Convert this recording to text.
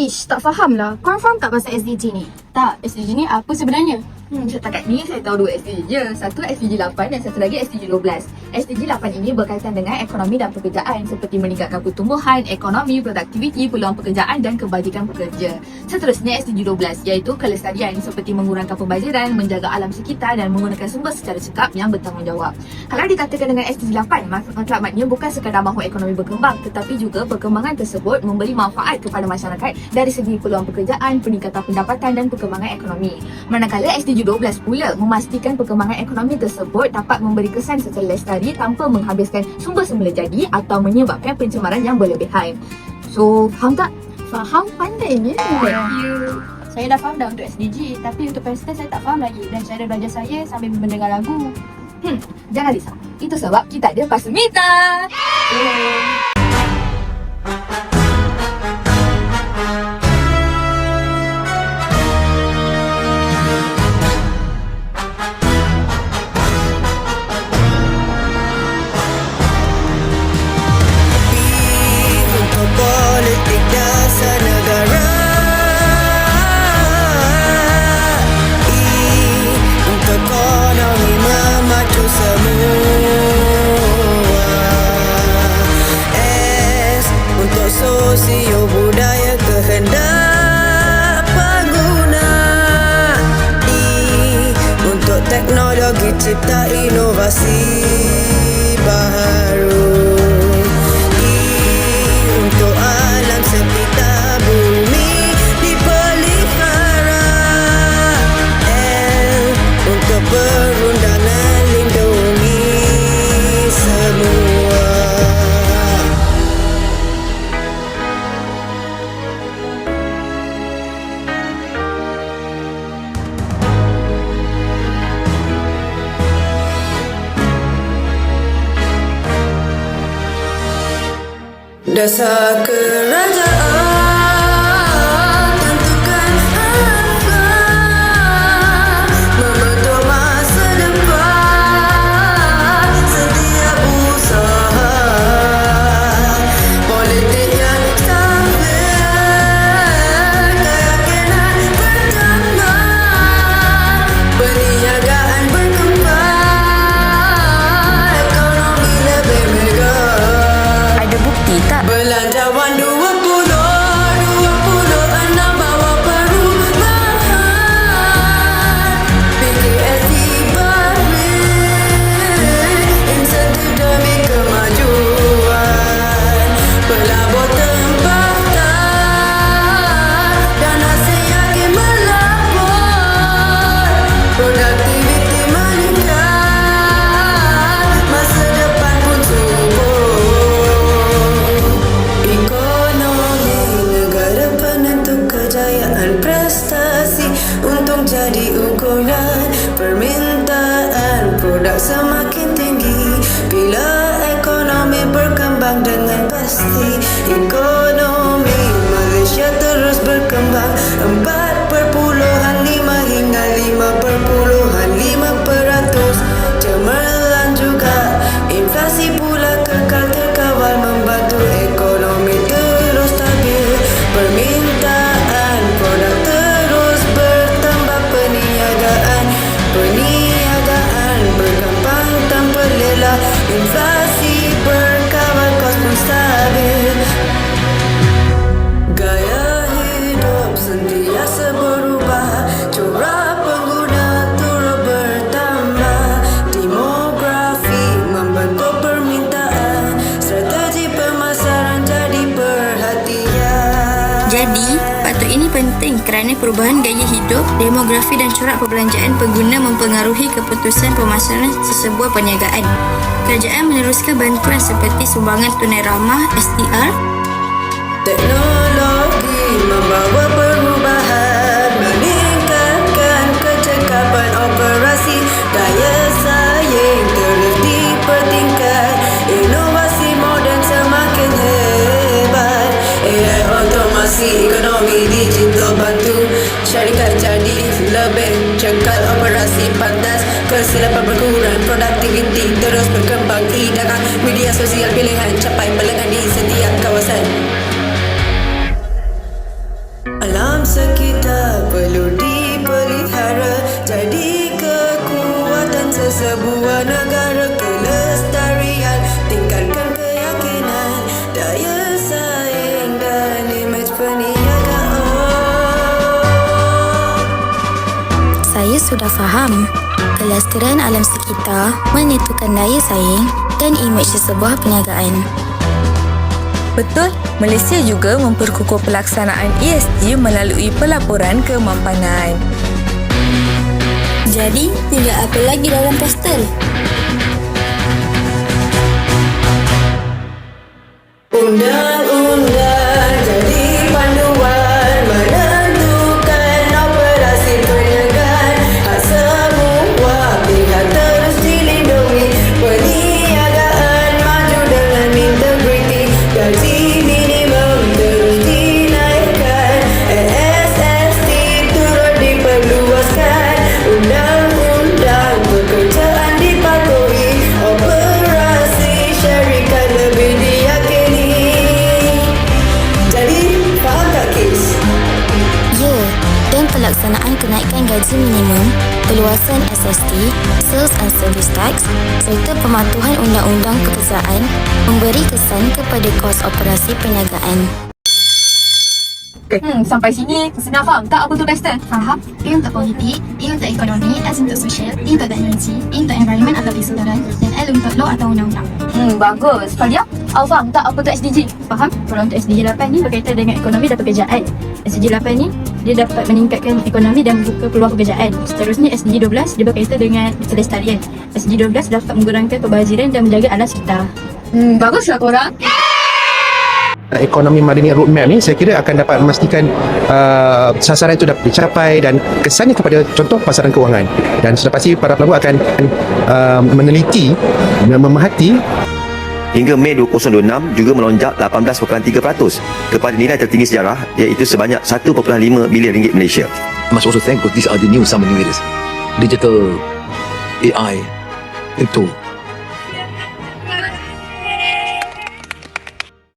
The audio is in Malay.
Ish, tak faham lah. Korang faham tak pasal SDG ni? Tak, SDG ni apa sebenarnya? Setakat ni saya tahu 2 SDG je. Satu SDG 8 dan satu lagi SDG 12. SDG 8 ini berkaitan dengan ekonomi dan pekerjaan seperti meningkatkan pertumbuhan, ekonomi, produktiviti, peluang pekerjaan dan kebajikan pekerja. Seterusnya SDG 12 iaitu kelestarian seperti mengurangkan pembaziran, menjaga alam sekitar dan menggunakan sumber secara cekap yang bertanggungjawab. Kalau dikatakan dengan SDG 8, matlamatnya bukan sekadar mahu ekonomi berkembang tetapi juga perkembangan tersebut memberi manfaat kepada masyarakat dari segi peluang pekerjaan, peningkatan pendapatan dan perkembangan ekonomi. Manakala SDG 12 pula memastikan perkembangan ekonomi tersebut dapat memberi kesan secara lestari tanpa menghabiskan sumber semula jadi atau menyebabkan pencemaran yang berlebihan. So, faham tak? Faham, pandainya. Saya dah faham dah untuk SDG, tapi untuk pesta saya tak faham lagi dan cara belajar saya sambil mendengar lagu. Jangan risau. Itu sebab kita ada Pasumita. Politik dasar negara, untuk ekonomi memacu semua. S untuk sosio budaya kehendak pengguna. I untuk teknologi cipta inovasi baru. Untuk alam sekitar bumi dipelihara. L untuk perundangan lindungi semua. Dasar kerajaan tentukan arah, membentuk masa depan setiap usaha. Politik yang stabil, keyakinan pertama, perniagaan berkembang, ekonomi lebih mega. Ada bukti tak? Belanjawan 2026 bawa perubahan. PKSD balik, insentif demi kemajuan. Pelabur tempatan dan hasil yakin melapor. Produktiviti meningkat, masa depan pun subur. Ekonomi negara penentu kejayaan prestasi, untung jadi ukuran permintaan produk semakin tinggi bila ekonomi berkembang dengan pasti. Ekonomi Malaysia terus berkembang 4.5 hingga 5.5%. Cemerlang juga inflasi pula kekal terkawal, membantu ekonomi terus stabil. Permintaan produk terus bertambah, perniagaan berkembang tanpa lelah. Inflasi berkawal, kos pun stabil. Gaya hidup sentiasa berubah, corak pengguna turut bertambah. Demografi membentuk permintaan, strategi pemasaran jadi perhatian. Jadi, faktor ini penting kerana perubahan gaya hidup, demografi dan corak perbelanjaan pengguna mempengaruhi keputusan pemasaran sesebuah perniagaan. Kerajaan meneruskan bantuan seperti sumbangan tunai ramah STR, Teknologi membawa perubahan, meningkatkan kecekapan operasi, daya saing terus dipertingkat, inovasi moden semakin hebat. AI otomasi ekonomi digital bantu syarikat jadi lebih cekal, operasi pantas, kesilapan berkurang, produktiviti terus berkembang, dagang media sosial pilihan capai pelanggan di setiap kawasan. alam sekitar perlu dipelihara, jadi kekuatan sesebuah negara. Kelestarian, tingkatkan keyakinan, daya saing dan imej perniagaan. Saya sudah faham. Kelestarian alam sekitar menentukan daya saing dan imej sesebuah perniagaan. Betul, Malaysia juga memperkukuh pelaksanaan ESG melalui pelaporan kemampanan. Jadi, tinggal apa lagi dalam poster? Undang-undang jadi panduan menentukan operasi perniagaan. Hak semua pihak terus dilindungi, perniagaan maju dengan integriti, gaji minimum terus dinaikkan, SST turut diperluaskan, undang-undang pekerjaan dipatuhi, operasi syarikat lebih diyakini. Jadi, faham tak Kis? Ya, dan pelaksanaan kenaikan gaji minimum, perluasan SST, Sales and Service Tax serta pematuhan undang-undang pekerjaan memberi kesan kepada kos operasi perniagaan. Sampai sini senang faham tak apa tu Pastor? Faham? E untuk politik, E untuk ekonomi, S untuk sosial, T untuk teknologi, E untuk environment atau persedaran, dan L untuk law atau undang-undang. Bagus. Falia, awak faham tak apa tu SDG? Faham? Kalau untuk SDG 8 ni berkaitan dengan ekonomi dan pekerjaan. SDG 8 ni dia dapat meningkatkan ekonomi dan membuka peluang pekerjaan. Seterusnya SDG 12 dia berkaitan dengan kelestarian. SDG 12 dapat mengurangkan pembaziran dan menjaga alam sekitar. Baguslah korang. Ekonomi Madani Roadmap ni saya kira akan dapat memastikan sasaran itu dapat dicapai dan kesannya kepada contoh pasaran kewangan, dan sudah pasti para pelaku akan meneliti dan memahati. Hingga Mei 2026 juga melonjak 18.3% kepada nilai tertinggi sejarah, iaitu sebanyak 1.5 bilion ringgit Malaysia. Must also thank because these are the new, some new areas. Digital, AI, crypto,